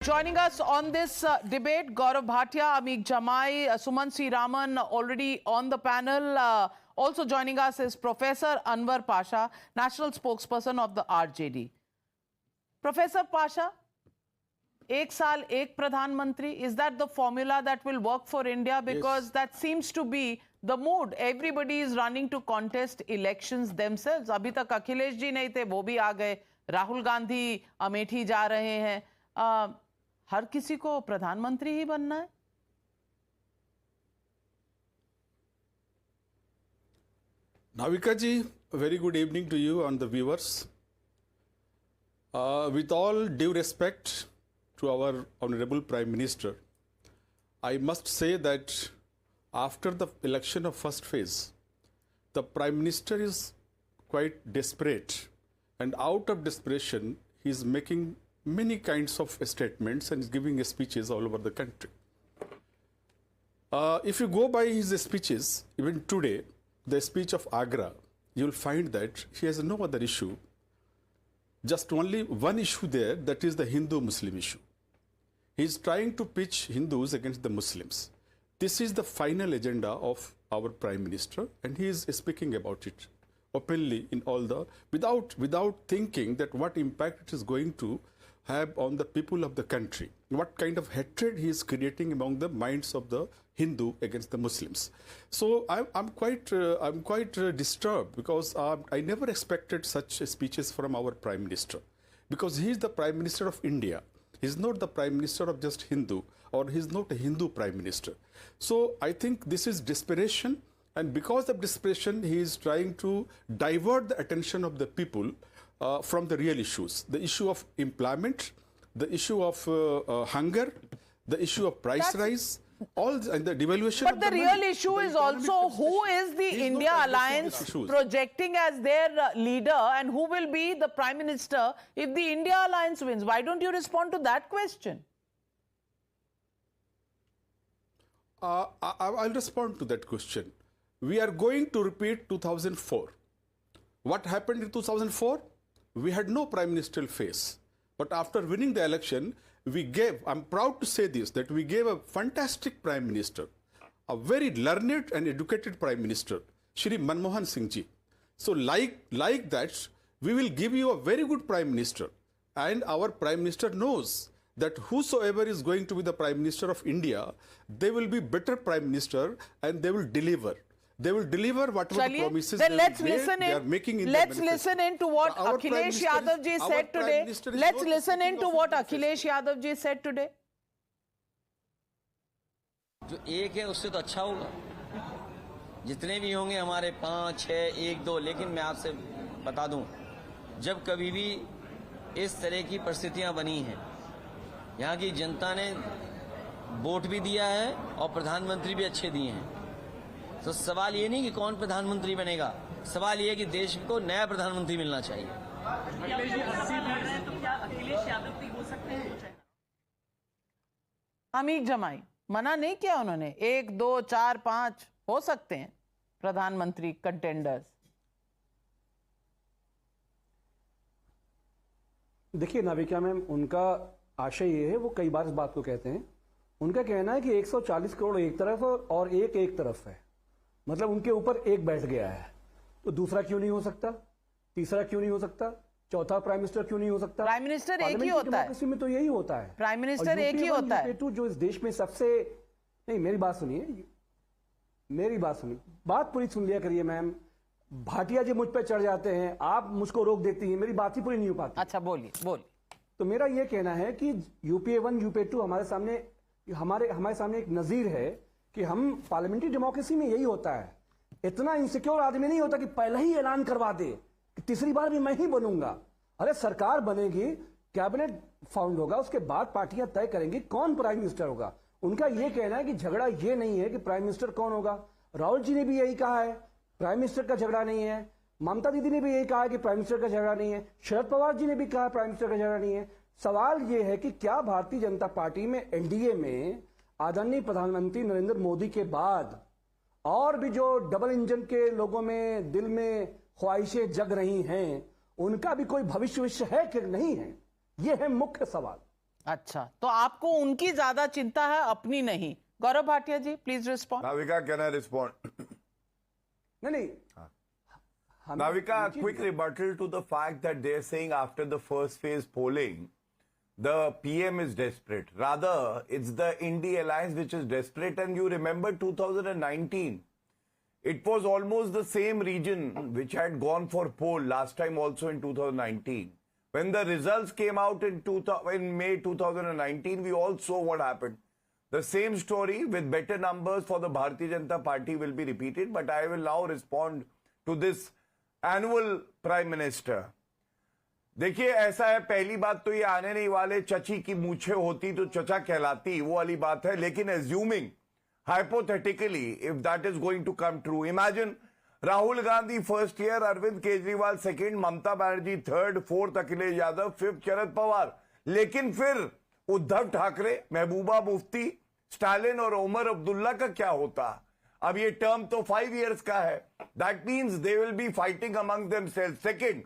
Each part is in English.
Joining us on this debate, Gaurav Bhatia, Ameek Jamai, Suman C. Raman already on the panel. Also joining us is Professor Anwar Pasha, National Spokesperson of the RJD. Professor Pasha, ek saal, ek Pradhan Mantri, is that the formula that will work for India? Because yes, that seems to be the mood. Everybody is running to contest elections themselves. Abhi tak Akhilesh ji nahi the, wo bhi aa gaye. Rahul Gandhi Amethi जा रहे हैं. हर किसी को प्रधानमंत्री ही बनना है? Navika ji, a very good evening to you and the viewers. With all due respect to our Honorable Prime Minister, I must say that after the election of first phase, the Prime Minister is quite desperate, and out of desperation, he is making many kinds of statements and is giving speeches all over the country. If you go by his speeches, even today, the speech of Agra, you will find that he has no other issue, just only one issue there, that is the Hindu-Muslim issue. He is trying to pitch Hindus against the Muslims. This is the final agenda of our Prime Minister, and he is speaking about it openly in all the, without thinking that what impact it is going to have on the people of the country, what kind of hatred he is creating among the minds of the Hindu against the Muslims. So I'm quite disturbed, because I never expected such speeches from our Prime Minister, because he is the Prime Minister of India. He is not the Prime Minister of just Hindu, or he is not a Hindu Prime Minister. So I think this is desperation, and because of desperation, he is trying to divert the attention of the people from the real issues, the issue of employment, the issue of hunger, the issue of price rise, all and the devaluation. But the real issue is also who is the India Alliance projecting as their leader, and who will be the Prime Minister if the India Alliance wins. Why don't you respond to that question? I'll respond to that question. We are going to repeat 2004. What happened in 2004? We had no prime ministerial face. But after winning the election, we gave, I'm proud to say this, that we gave a fantastic prime minister, a very learned and educated prime minister, Shri Manmohan Singh ji. So like that, we will give you a very good prime minister. And our prime minister knows that whosoever is going to be the prime minister of India, they will be better prime minister, and they will deliver. They will deliver whatever the promises they are making in Let's listen in to what Akhilesh Yadav ji said today. Let's listen in to what Akhilesh Yadav ji said today. जो एक है उससे तो अच्छा होगा. जितने भी होंगे हमारे 5, 6, 1, 2, लेकिन मैं आपसे बता दूं, जब कभी भी इस तरह की परिस्थितियां बनी हैं, यहाँ की जनता ने वोट भी दिया है और प्रधानमंत्री भी अच्छे दिए हैं. तो सवाल ये नहीं कि कौन प्रधानमंत्री बनेगा, सवाल ये है कि देश को नया प्रधानमंत्री मिलना चाहिए. अमीक जमाई मना नहीं किया उन्होंने, 1, 2, 4, 5 हो सकते हैं प्रधानमंत्री कंटेंडर्स. देखिए नाविका मैम, उनका आशय ये है, वो कई बार इस बात को कहते हैं. उनका कहना है कि 140 करोड़ एक तरफ और एक तरफ है, मतलब उनके ऊपर एक बैठ गया है, तो दूसरा क्यों नहीं हो सकता, तीसरा क्यों नहीं हो सकता, चौथा प्राइम मिनिस्टर क्यों नहीं हो सकता. प्राइम मिनिस्टर एक ही होता है, में तो यही होता है. प्राइम मिनिस्टर एक ही होता है. जो इस देश में सबसे, नहीं मेरी बात सुनिए, बात पूरी सुन लिया करिए मैम. भाटिया जी मुझ पर चढ़ जाते हैं, आप मुझको रोक देती हैं, मेरी बात ही पूरी नहीं हो पाती. अच्छा बोलिए. तो मेरा ये कहना है कि यूपीए 1, यूपीए 2 हमारे सामने एक नजीर है कि हम पार्लियामेंट्री डेमोक्रेसी में यही होता है. इतना इनसिक्योर आदमी नहीं होता कि पहले ही ऐलान करवा दे कि तीसरी बार भी मैं ही बनूंगा. अरे सरकार बनेगी, कैबिनेट फाउंड होगा, उसके बाद पार्टियां तय करेंगी कौन प्राइम मिनिस्टर होगा. उनका यह कहना है कि झगड़ा यह नहीं है कि प्राइम मिनिस्टर कौन होगा. राहुल जी ने भी यही कहा है, प्राइम मिनिस्टर का झगड़ा नहीं है. ममता दीदी ने भी यही कहा है कि प्राइम मिनिस्टर का झगड़ा नहीं है. शरद पवार जी ने भी कहा प्राइम मिनिस्टर का झगड़ा नहीं है. सवाल यह है कि क्या भारतीय जनता पार्टी में, एनडीए में आदरणीय प्रधानमंत्री नरेंद्र मोदी के बाद और भी जो डबल इंजन के लोगों में दिल में ख्वाहिशें जग रही हैं, उनका भी कोई भविष्य है कि नहीं है, यह है मुख्य सवाल. अच्छा, तो आपको उनकी ज्यादा चिंता है, अपनी नहीं। Gaurav Bhatia ji, please respond. Navika, can I respond? नहीं Navika, a quick rebuttal to the fact that they're saying after the first phase polling, the PM is desperate. Rather, it's the Indie Alliance which is desperate. And you remember 2019, it was almost the same region which had gone for poll last time also in 2019. When the results came out in May 2019, we all saw what happened. The same story with better numbers for the Bharatiya Janata Party will be repeated, but I will now respond to this annual Prime Minister. देखिए ऐसा है, पहली बात तो ये आने नहीं वाले चची की मूछे होती तो चचा कहलाती, वो वाली बात है. लेकिन assuming hypothetically if that is going to come true, imagine Rahul Gandhi first year, Arvind Kejriwal second, Mamta Banerjee third, fourth Akhilesh Yadav, fifth Sharad Pawar. लेकिन फिर उद्धव ठाकरे, महबूबा मुफ्ती, स्टालिन और उमर अब्दुल्ला का क्या होता? अब ये टर्म तो 5 years का है. That means they will be fighting among themselves. Second,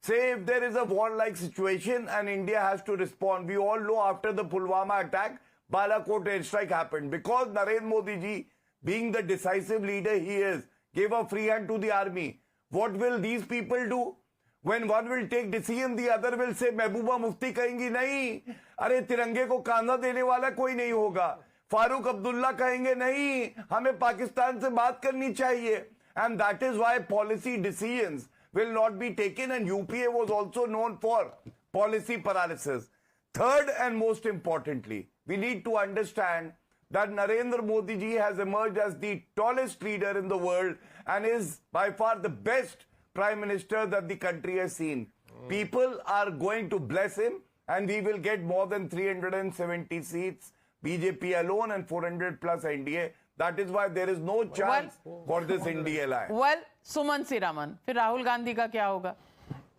say if there is a war-like situation and India has to respond. We all know after the Pulwama attack, Balakot airstrike happened. Because Narendra Modi ji, being the decisive leader he is, gave a free hand to the army. What will these people do? When one will take decision, the other will say, Mehbooba Mufti कहेंगी नहीं, अरे तिरंगे को कांधा देने वाला कोई नहीं होगा. फारूक अब्दुल्ला कहेंगे नहीं, हमें पाकिस्तान से बात करनी चाहिए. And that is why policy decisions will not be taken, and UPA was also known for policy paralysis. Third and most importantly, we need to understand that Narendra Modi ji has emerged as the tallest leader in the world and is by far the best Prime Minister that the country has seen. People are going to bless him, and we will get more than 370 seats, BJP alone, and 400 plus NDA. That is why there is no chance for this India alliance. Well, Suman Siraman, फिर राहुल गांधी का क्या होगा?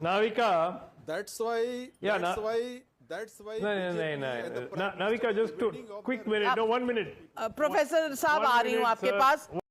Navika, That's why. Yeah, That's why. Navika, just quick minute. No, 1 minute. Professor साहब, आ रही हूँ आपके पास.